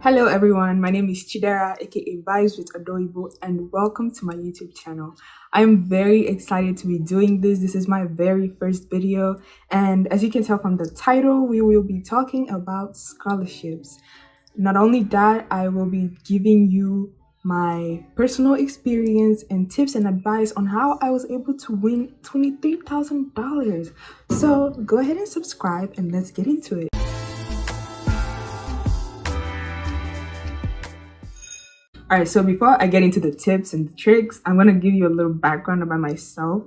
Hello everyone, my name is Chidera aka Vibes with Adoibo and welcome to my YouTube channel. I'm very excited to be doing this. This is my very first video and as you can tell from the title, we will be talking about scholarships. Not only that, I will be giving you my personal experience and tips and advice on how I was able to win $23,000. So go ahead and subscribe and let's get into it. All right, so before I get into the tips and the tricks, I'm gonna give you a little background about myself.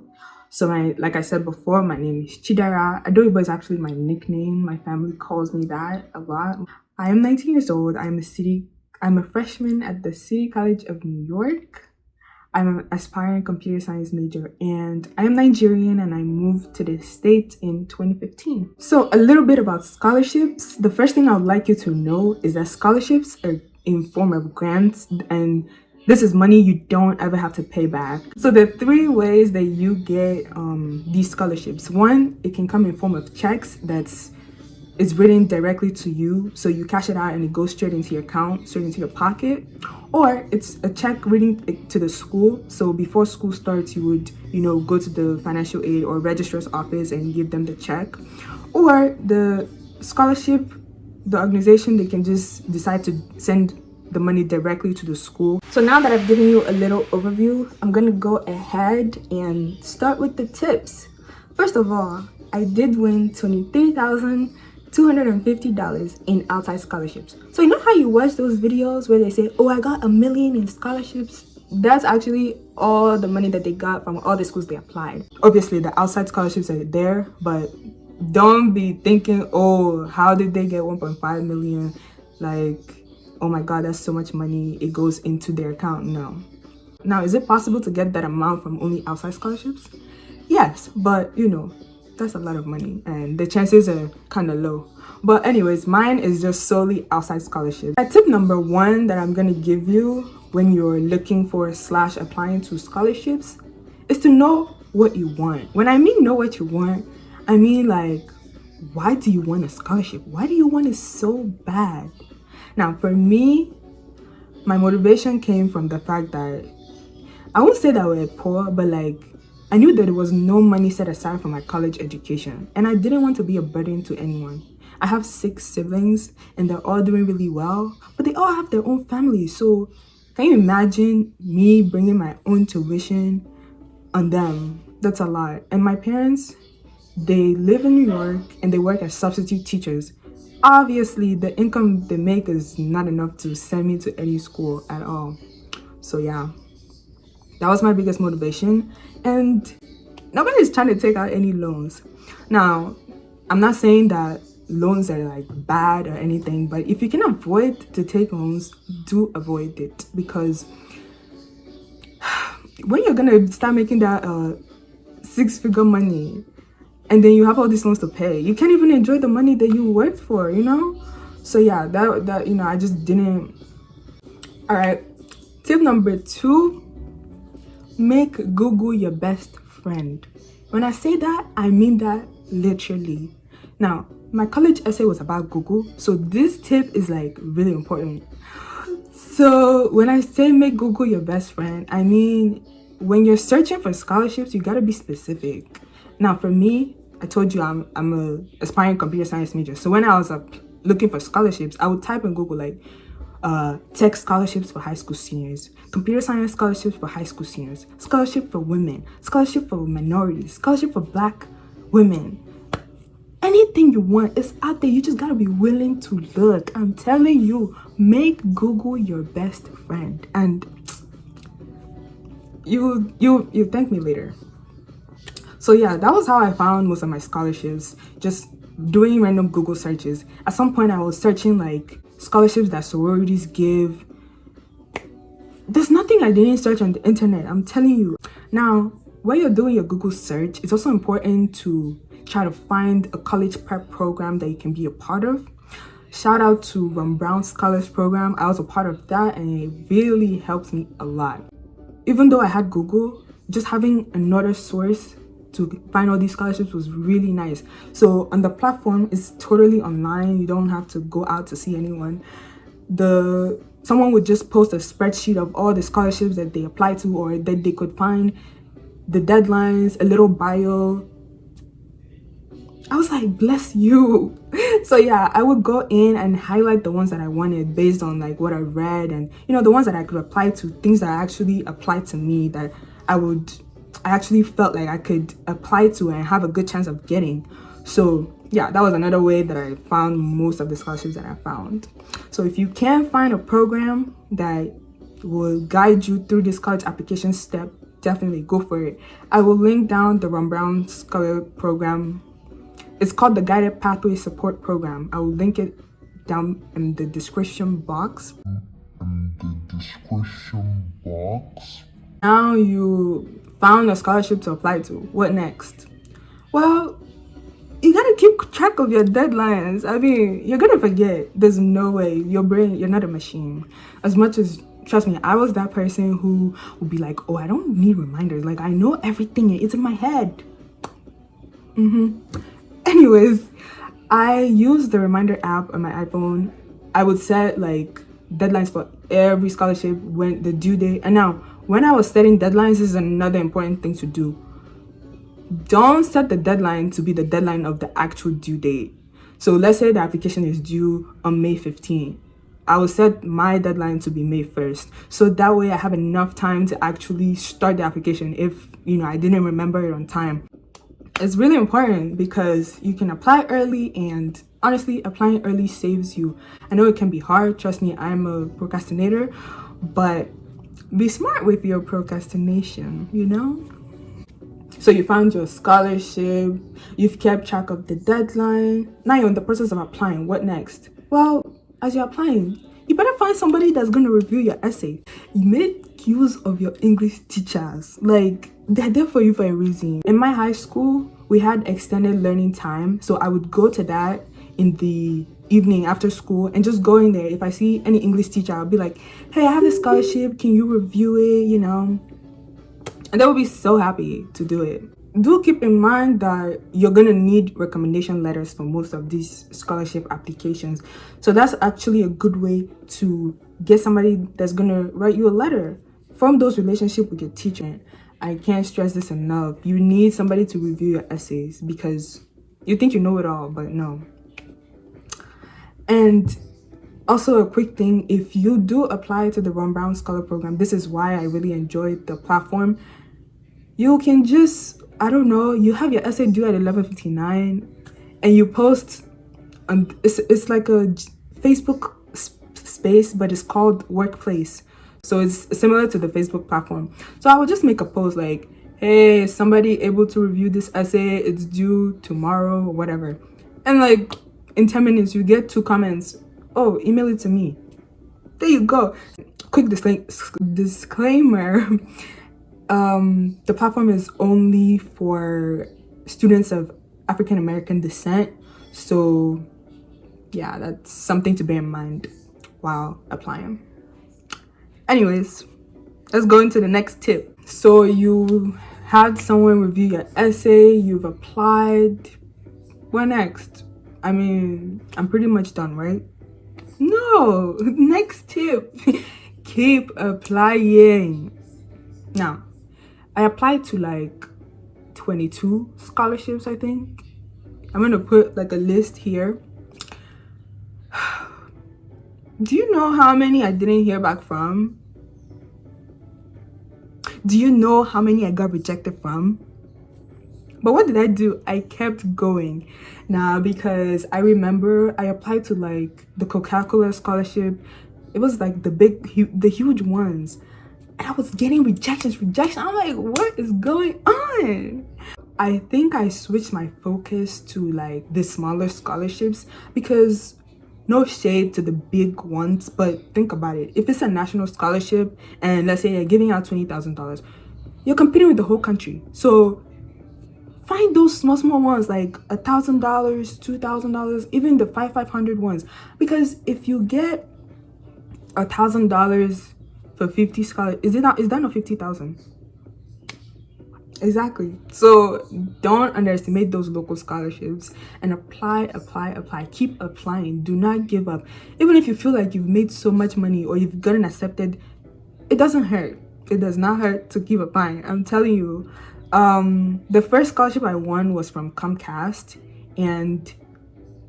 So like I said before, my name is Chidera. Adoibo is actually my nickname. My family calls me that a lot. I am 19 years old. I'm a freshman at the City College of New York. I'm an aspiring computer science major and I am Nigerian and I moved to the States in 2015. So a little bit about scholarships. The first thing I would like you to know is that scholarships are in form of grants and this is money you don't ever have to pay back. So there are three ways that you get these scholarships. One, it can come in form of checks it's written directly to you, so you cash it out and it goes straight into your account, straight into your pocket. Or it's a check written to the school, so before school starts you would go to the financial aid or registrar's office and give them the check. Or the scholarship, the organization, they can just decide to send the money directly to the school. So now that I've given you a little overview, I'm gonna go ahead and start with the tips. First of all, I did win $23,250 in outside scholarships. So you know how you watch those videos where they say, oh, I got $1 million in scholarships? That's actually all the money that they got from all the schools they applied. Obviously, the outside scholarships are there, but don't be thinking, oh, how did they get 1.5 million? Like, oh my God, that's so much money. It goes into their account. No. Now, is it possible to get that amount from only outside scholarships? Yes, but that's a lot of money and the chances are kind of low. But anyways, mine is just solely outside scholarships. Tip number one that I'm going to give you when you're looking for / applying to scholarships is to know what you want. When I mean know what you want, I mean like, why do you want a scholarship? Why do you want it so bad? Now, for me, my motivation came from the fact that I won't say that we're poor, but like I knew that there was no money set aside for my college education and I didn't want to be a burden to anyone. I have 6 siblings and they're all doing really well, but they all have their own families. So can you imagine me bringing my own tuition on them? That's a lot. And my parents, they live in New York and they work as substitute teachers. Obviously, the income they make is not enough to send me to any school at all. So yeah, that was my biggest motivation. And nobody's trying to take out any loans. Now, I'm not saying that loans are like bad or anything, but if you can avoid to take loans, do avoid it, because when you're gonna start making that 6-figure money and then you have all these loans to pay, you can't even enjoy the money that you worked for, So yeah, that I just didn't. All right, tip number 2, make Google your best friend. When I say that, I mean that literally. Now, my college essay was about Google, so this tip is like really important. So when I say make Google your best friend, I mean when you're searching for scholarships, you gotta be specific. Now, for me, I told you I'm a aspiring computer science major. So when I was looking for scholarships, I would type in Google like tech scholarships for high school seniors, computer science scholarships for high school seniors, scholarship for women, scholarship for minorities, scholarship for Black women. Anything you want is out there. You just gotta be willing to look. I'm telling you, make Google your best friend, and you thank me later. So yeah, that was how I found most of my scholarships, just doing random Google searches. At some point I was searching like scholarships that sororities give. There's nothing I didn't search on the internet, I'm telling you. Now, while you're doing your Google search, it's also important to try to find a college prep program that you can be a part of. Shout out to Brown Scholars Program. I was a part of that and it really helped me a lot. Even though I had Google, just having another source to find all these scholarships was really nice. So on the platform, it's totally online. You don't have to go out to see anyone. someone would just post a spreadsheet of all the scholarships that they applied to or that they could find, the deadlines, a little bio. I was like, bless you. So yeah, I would go in and highlight the ones that I wanted based on like what I read, and the ones that I could apply to, things that actually applied to me, that I actually felt like I could apply to and have a good chance of getting. So yeah, that was another way that I found most of the scholarships that I found. So if you can find a program that will guide you through this college application step, definitely go for it. I will link down the Ron Brown Scholar Program. It's called the Guided Pathway Support Program. I will link it down in the description box. Now you found a scholarship to apply to. What next? Well, you gotta keep track of your deadlines. I mean, you're gonna forget. There's no way. Your brain, you're not a machine. As much as, trust me, I was that person who would be like, oh, I don't need reminders. Like, I know everything. It's in my head. Anyways, I use the reminder app on my iPhone. I would set like deadlines for every scholarship, when the due date. And now, when I was setting deadlines, this is another important thing to do. Don't set the deadline to be the deadline of the actual due date. So let's say the application is due on May 15th. I will set my deadline to be May 1st. So that way I have enough time to actually start the application if, I didn't remember it on time. It's really important because you can apply early, and honestly, applying early saves you. I know it can be hard. Trust me, I'm a procrastinator, but be smart with your procrastination, So you found your scholarship, you've kept track of the deadline. Now you're in the process of applying. What next? Well, as you're applying, you better find somebody that's going to review your essay. You make use of your English teachers. Like, they're there for you for a reason. In my high school, we had extended learning time. So I would go to that in the evening after school and just go in there. If I see any English teacher, I'll be like, hey, I have this scholarship. Can you review it? And they will be so happy to do it. Do keep in mind that you're going to need recommendation letters for most of these scholarship applications. So that's actually a good way to get somebody that's going to write you a letter. Form those relationships with your teacher. I can't stress this enough. You need somebody to review your essays because you think you know it all, but no. And also a quick thing, if you do apply to the Ron Brown Scholar Program, this is why I really enjoyed the platform. You can just, you have your essay due at 11:59 and you post on, it's like a Facebook space, but it's called Workplace. So it's similar to the Facebook platform. So I will just make a post like, hey, somebody able to review this essay? It's due tomorrow or whatever. And like in 10 minutes, you get 2 comments. Oh, email it to me. There you go. Quick disclaimer. The platform is only for students of African American descent. So yeah, that's something to bear in mind while applying. Anyways, let's go into the next tip. So you had someone review your essay, you've applied. What next? I mean, I'm pretty much done, right? No, next tip. Keep applying. Now, I applied to like 22 scholarships, I think. I'm gonna put like a list here. Do you know how many I didn't hear back from? Do you know how many I got rejected from? But what did I do? I kept going. Now, because I remember I applied to like the Coca-Cola scholarship. It was like the huge ones. And I was getting rejection. I'm like, what is going on? I think I switched my focus to like the smaller scholarships because no shade to the big ones, but think about it. If it's a national scholarship and let's say you're giving out $20,000, you're competing with the whole country. So find those small ones like $1,000, $2,000, even the $500 ones. Because if you get $1,000 for 50 scholars, is that not 50,000? Exactly. So don't underestimate those local scholarships and apply. Keep applying. Do not give up. Even if you feel like you've made so much money or you've gotten accepted, it doesn't hurt. It does not hurt to keep applying. I'm telling you. The first scholarship I won was from Comcast, and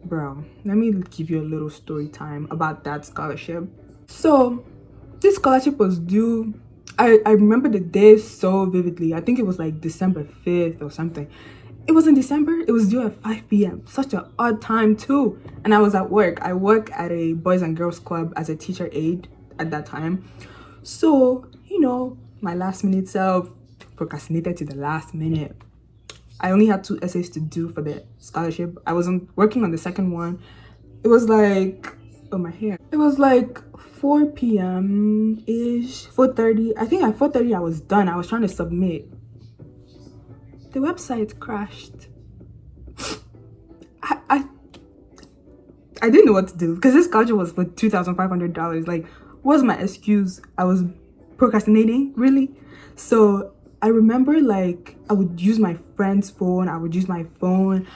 bro, let me give you a little story time about that scholarship. So this scholarship was due. I remember the day so vividly. I think it was like December 5th or something. It was in December. It was due at 5 p.m. Such an odd time too. And I was at work. I work at a boys and girls club as a teacher aide at that time. So, my last minute self procrastinated to the last minute. I only had 2 essays to do for the scholarship. I wasn't working on the second one. It was like, oh, my hair. It was like 4 p.m. ish, 4:30. I think at 4:30 I was done. I was trying to submit. The website crashed. I didn't know what to do because this scholarship was for $2,500. Like, what was my excuse? I was procrastinating, really? So I remember, like, I would use my friend's phone. I would use my phone.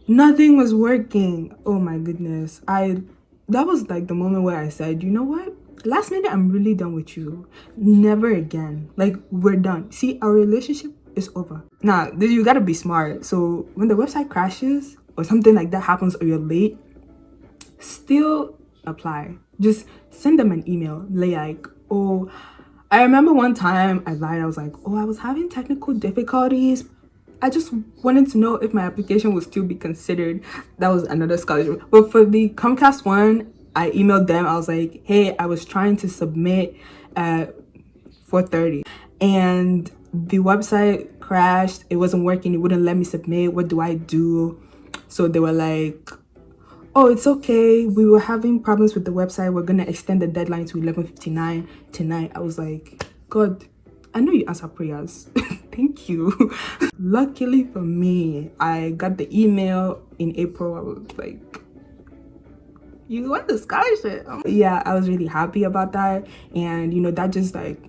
Nothing was working. Oh my goodness. That was like the moment where I said, you know what? Last minute, I'm really done with you. Never again. Like, we're done. See, our relationship is over. Now, you gotta be smart. So when the website crashes or something like that happens or you're late, still apply. Just send them an email. Like, oh, I remember one time I lied. I was like, oh, I was having technical difficulties. I just wanted to know if my application would still be considered. That was another scholarship. But for the Comcast one, I emailed them. I was like, hey, I was trying to submit at 4:30 and the website crashed. It wasn't working. It wouldn't let me submit. What do I do? So they were like, oh, it's okay. We were having problems with the website. We're going to extend the deadline to 11:59 tonight. I was like, God, I know you answer prayers. Thank you. Luckily for me, I got the email in April. I was like, you want the scholarship? Yeah, I was really happy about that. And, that just like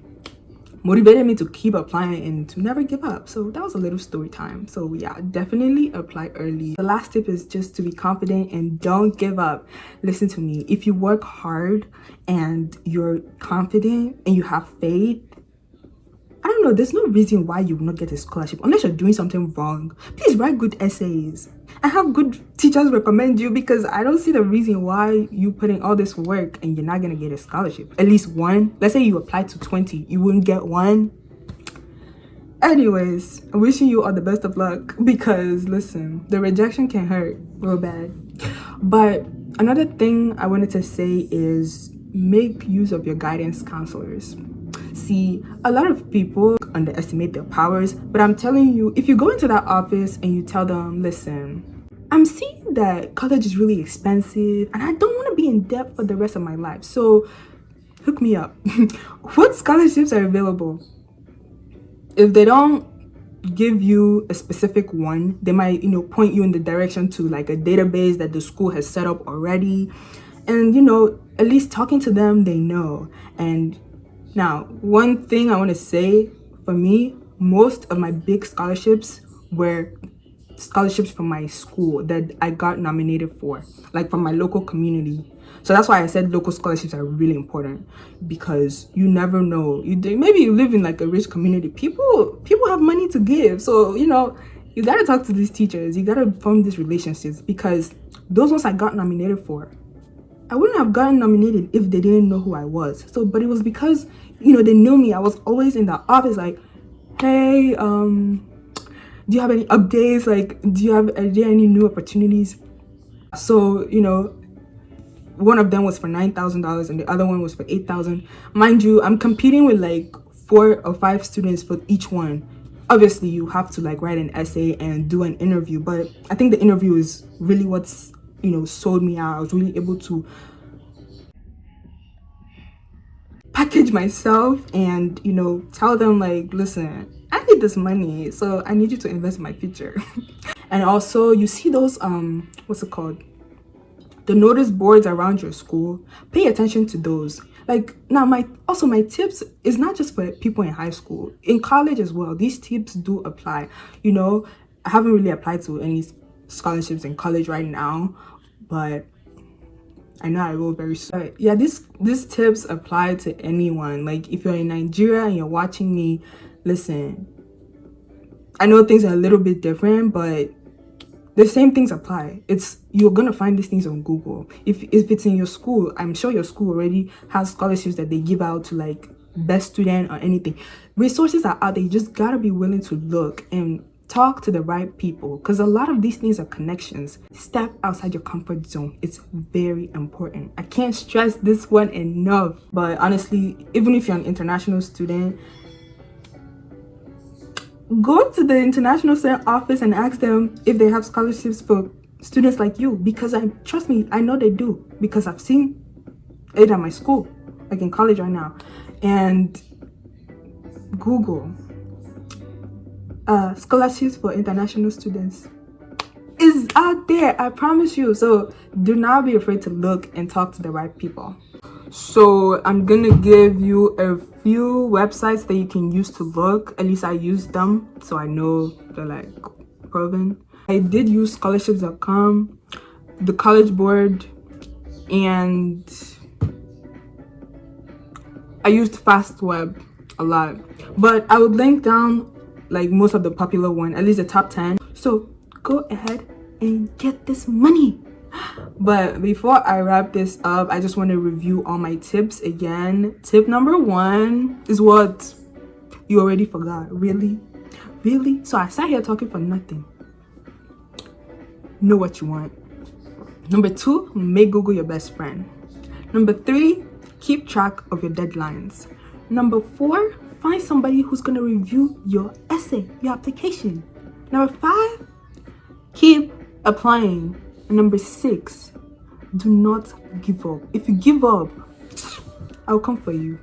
motivated me to keep applying and to never give up. So that was a little story time. So yeah, definitely apply early. The last tip is just to be confident and don't give up. Listen to me. If you work hard and you're confident and you have faith, I don't know, there's no reason why you will not get a scholarship unless you're doing something wrong. Please write good essays and have good teachers recommend you, because I don't see the reason why you put in all this work and you're not going to get a scholarship. At least one. Let's say you applied to 20, you wouldn't get one. Anyways, I'm wishing you all the best of luck, because listen, the rejection can hurt real bad. But another thing I wanted to say is make use of your guidance counselors. See, a lot of people underestimate their powers, but I'm telling you, if you go into that office and you tell them, listen, I'm seeing that college is really expensive and I don't want to be in debt for the rest of my life, so hook me up. What scholarships are available? If they don't give you a specific one, they might, point you in the direction to like a database that the school has set up already. And, at least talking to them, they know. And now, one thing I want to say, for me, most of my big scholarships were scholarships from my school that I got nominated for, like from my local community. So that's why I said local scholarships are really important, because you never know. Maybe you live in like a rich community. People have money to give. So, you got to talk to these teachers. You got to form these relationships, because those ones I got nominated for, I wouldn't have gotten nominated if they didn't know who I was. So, but it was because, they knew me. I was always in the office like, hey, do you have any updates? Like, are there any new opportunities? So, one of them was for $9,000 and the other one was for $8,000. Mind you, I'm competing with like 4 or 5 students for each one. Obviously, you have to like write an essay and do an interview, but I think the interview is really what's sold me out. I was really able to package myself and tell them like, listen, I need this money, so I need you to invest in my future. And also, you see those what's it called, the notice boards around your school, pay attention to those. Like, now my tips is not just for people in high school, in college as well. These tips do apply. You know, I haven't really applied to any scholarships in college right now, but I know I will very soon. But yeah, these tips apply to anyone. Like, if you're in Nigeria and you're watching me, listen, I know things are a little bit different, but the same things apply. You're gonna find these things on Google. If it's in your school, I'm sure your school already has scholarships that they give out to like best student or anything. Resources are out there. You just gotta be willing to look and talk to the right people, because a lot of these things are connections. Step outside your comfort zone. It's very important. I can't stress this one enough. But honestly, even if you're an international student, go to the international student office and ask them if they have scholarships for students like you, because trust me, I know they do, because I've seen it at my school, like in college right now. And Google scholarships for international students is out there, I promise you. So do not be afraid to look and talk to the right people. So I'm gonna give you a few websites that you can use to look. At least I used them, so I know they're like proven. I did use scholarships.com, the College Board, and I used FastWeb a lot. But I would link down like most of the popular one, at least the top 10. So go ahead and get this money. But before I wrap this up, I just want to review all my tips again. Tip number 1 is what you already forgot. Really? So I sat here talking for nothing. Know what you want. Number 2, make Google your best friend. Number 3, keep track of your deadlines. Number 4, find somebody who's going to review your essay, your application. Number 5, keep applying. And number 6, do not give up. If you give up, I'll come for you.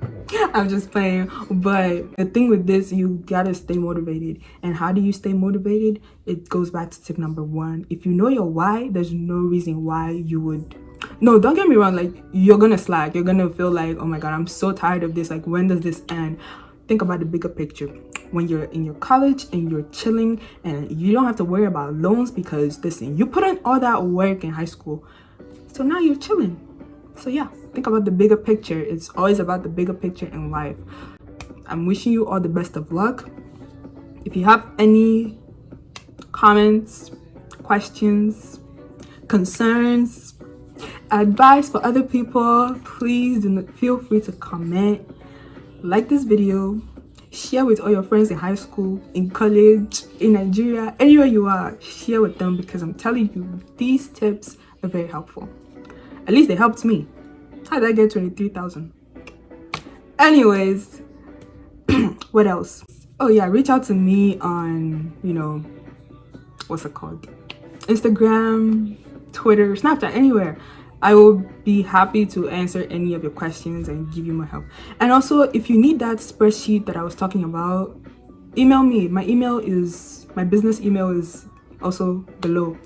I'm just playing. But the thing with this, you gotta stay motivated. And how do you stay motivated? It goes back to tip number 1. If you know your why, there's no reason why you would. No, don't get me wrong. Like, you're gonna slack. You're gonna feel like, oh my God, I'm so tired of this. Like, when does this end? Think about the bigger picture. When you're in your college and you're chilling and you don't have to worry about loans, because listen, you put in all that work in high school. So now you're chilling. So yeah, think about the bigger picture. It's always about the bigger picture in life. I'm wishing you all the best of luck. If you have any comments, questions, concerns, advice for other people, please do not feel free to comment. Like this video, share with all your friends in high school, in college, in Nigeria, anywhere you are, share with them, because I'm telling you, these tips are very helpful. At least they helped me. How did I get 23,000? Anyways, what else? Oh yeah, reach out to me on, what's it called? Instagram, Twitter, Snapchat, anywhere. I will be happy to answer any of your questions and give you my help. And also, if you need that spreadsheet that I was talking about, email me. My business email is also below.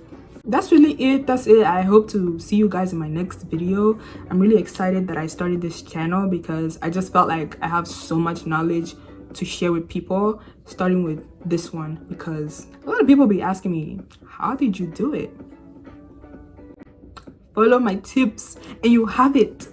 That's really it. That's it. I hope to see you guys in my next video. I'm really excited that I started this channel, because I just felt like I have so much knowledge to share with people, starting with this one, because a lot of people be asking me, how did you do it? Follow my tips and you have it.